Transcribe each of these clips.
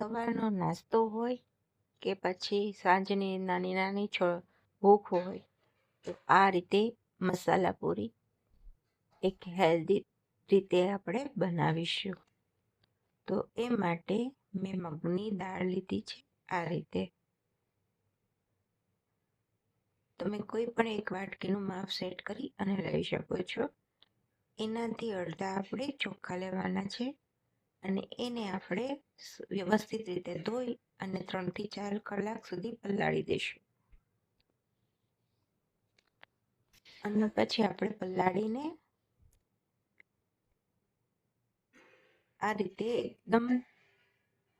સવારનો નાસ્તો હોય કે પછી સાંજની નાની નાની ભૂખ હોય તો આ રીતે મસાલા પૂરી એક હેલ્ધી રીતે આપણે બનાવીશું. તો એ માટે મેં મગની દાળ લીધી છે. આ રીતે તમે કોઈ પણ એક વાટકીનું માપ સેટ કરી અને લઈ શકો છો. એનાથી અડધા આપણે ચોખ્ખા લેવાના છે અને એને આપણે વ્યવસ્થિત રીતે ધોઈ અને 3 થી 4 કલાક સુધી પલાળી દઈશું. અને પછી આપણે પલાળીને આ રીતે એકદમ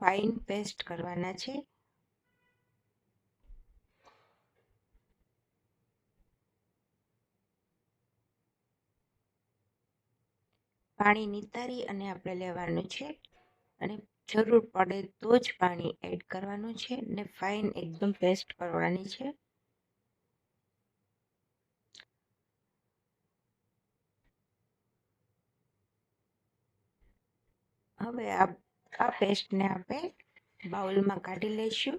ફાઇન પેસ્ટ કરવાના છે. પાણી નિતારી અને આપણે લેવાનું છે અને જરૂર પડે તો જ પાણી એડ કરવાનું છે ને ફાઇન એકદમ પેસ્ટ કરવાની છે. હવે આ પેસ્ટને આપણે બાઉલમાં કાઢી લઈશું.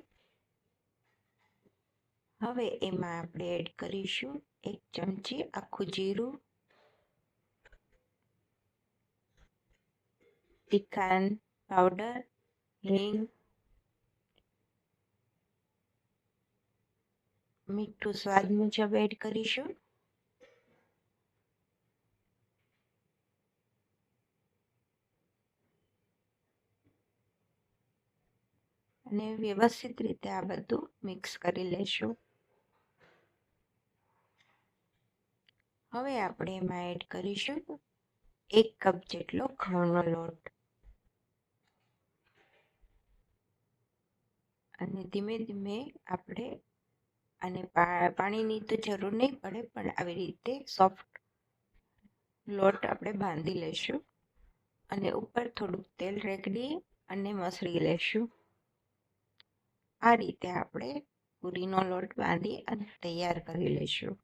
હવે એમાં આપણે એડ કરીશું 1 ચમચી આખું જીરું, તીખાન પાવડર, હિંગ, મીઠું સ્વાદ મુજબ એડ કરીશું. અને વ્યવસ્થિત રીતે આ બધું મિક્સ કરી લેશું. હવે આપણે એમાં એડ કરીશું 1 કપ જેટલો ઘઉંનો લોટ અને ધીમે ધીમે આપણે આને પાણીની તો જરૂર નહીં પડે, પણ આવી રીતે સોફ્ટ લોટ આપણે બાંધી લેશું અને ઉપર થોડુંક તેલ રેગડી અને મસળી લેશું. આ રીતે આપણે પૂરીનો લોટ બાંધી અને તૈયાર કરી લઈશું.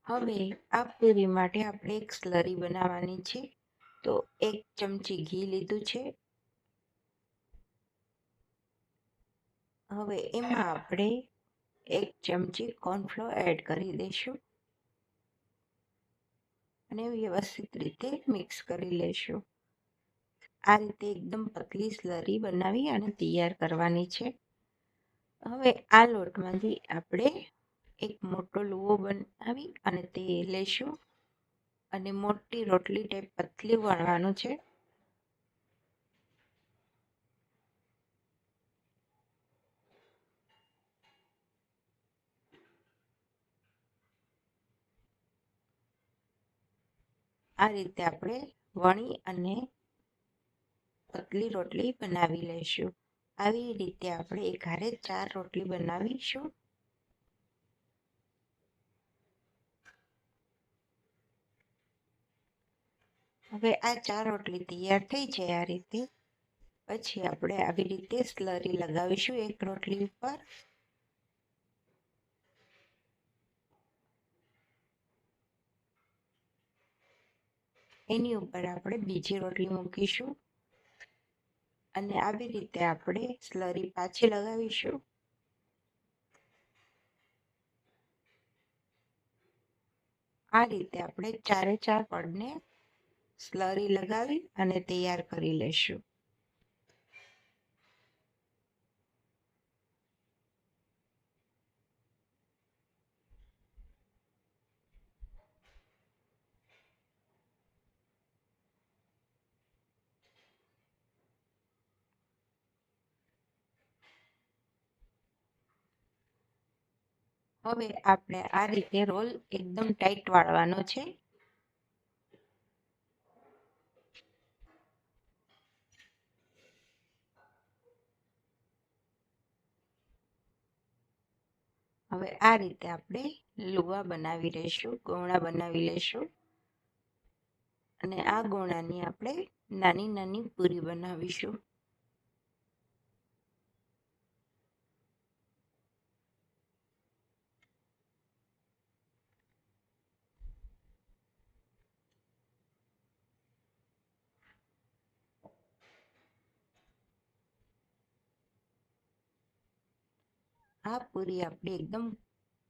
હવે આ પૂરી માટે આપણે એક સ્લરી બનાવવાની છે. તો 1 ચમચી ઘી લીધું છે. હવે એમાં આપણે 1 ચમચી કોર્નફ્લોર એડ કરી દઈશું અને વ્યવસ્થિત રીતે મિક્સ કરી લેશું. આ રીતે એકદમ પતલી સ્લરી બનાવી અને તૈયાર કરવાની છે. હવે આ લોટમાંથી આપણે એક મોટો લુવો બનાવી અને તે લેશું અને મોટી રોટલી ટાઈપ પતલી વણવાનું છે. આ રીતે આપણે વણી અને પતલી રોટલી બનાવી લઈશું. આવી રીતે આપણે એક હારે 4 રોટલી બનાવીશું. હવે આ 4 રોટલી તૈયાર થઈ જાય આ રીતે, પછી આપણે આવી રીતે સ્લરી લગાવીશું એક રોટલી ઉપર. એની ઉપર આપણે બીજી રોટલી મૂકીશું અને આવી રીતે આપણે સ્લરી પાછી લગાવીશું. આ રીતે આપણે 4 પડને સ્લરી લગાવી અને તૈયાર કરી લઈશું. હવે આપણે આ રીતે રોલ એકદમ ટાઈટ વાળવાનો છે. હવે આ રીતે આપણે લુવા બનાવી લઈશું, ગોળા બનાવી લઈશું અને આ ગોળાની આપણે નાની નાની પૂરી બનાવીશું. આ પૂરી આપણી એકદમ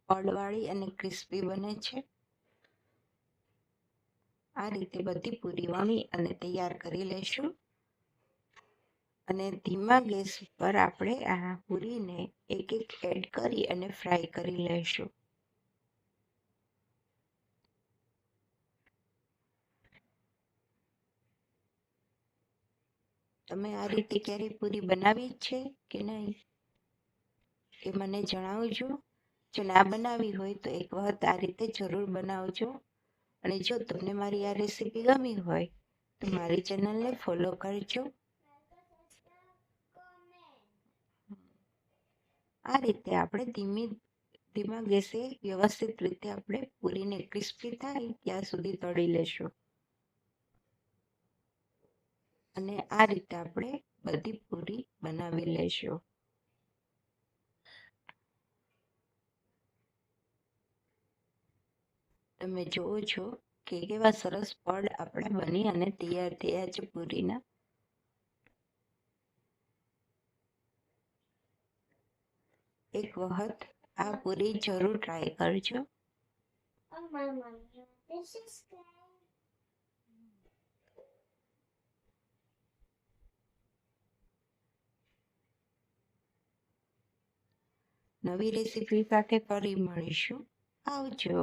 પડવાળી અને ક્રિસ્પી બને છે. આ રીતે બધી પૂરી વણી અને તૈયાર કરી લઈશું અને ધીમા ગેસ પર આપણે આ પૂરીને એક એક એડ કરી અને ફ્રાય કરી લઈશું. તમે આ રીતે ક્યારેય પૂરી બનાવી છે કે નહીં એ મને જણાવજો. જો ના બનાવી હોય તો એક વખત આ રીતે જરૂર બનાવજો. અને જો તમને મારી આ રેસીપી ગમી હોય તો મારી ચેનલને ફોલો કરજો. આ રીતે આપણે ધીમા ગેસે વ્યવસ્થિત રીતે આપણે પૂરીને ક્રિસ્પી થાય ત્યાં સુધી તળી લેશું. અને આ રીતે આપણે બધી પૂરી બનાવી લેશું. તમે જોવો છો કે કેવા સરસ પડ આપણા બની અને તૈયાર થયા છે પૂરીના. એક વખત આ પૂરી જરૂર ટ્રાય કરજો. નવી રેસીપી સાથે ફરી મળીશું. આવજો.